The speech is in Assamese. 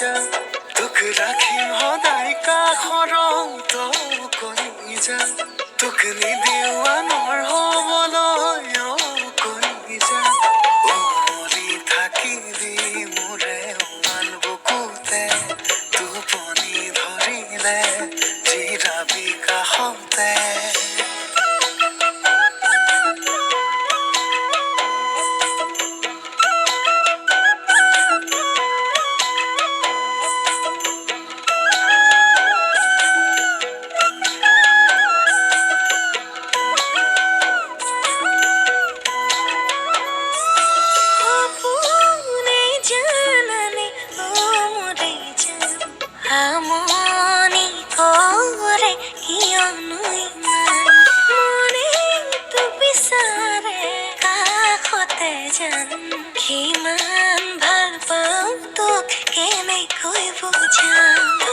যাম তোক ৰাখিম সদায় কাষৰত কলিজা তোক নিদিওঁ আনৰ হ'বলৈ কলিজা উমলি থাকিবি মোৰে উমান বুকুতে টোপনি ধৰিলে জিৰাবি কাষতে আমনি কৰে কিয়নো ইমান মনে তো বিচাৰে কাষতে যেন কিমান ভাল পাওঁ তোক কেনেকৈ বুজাম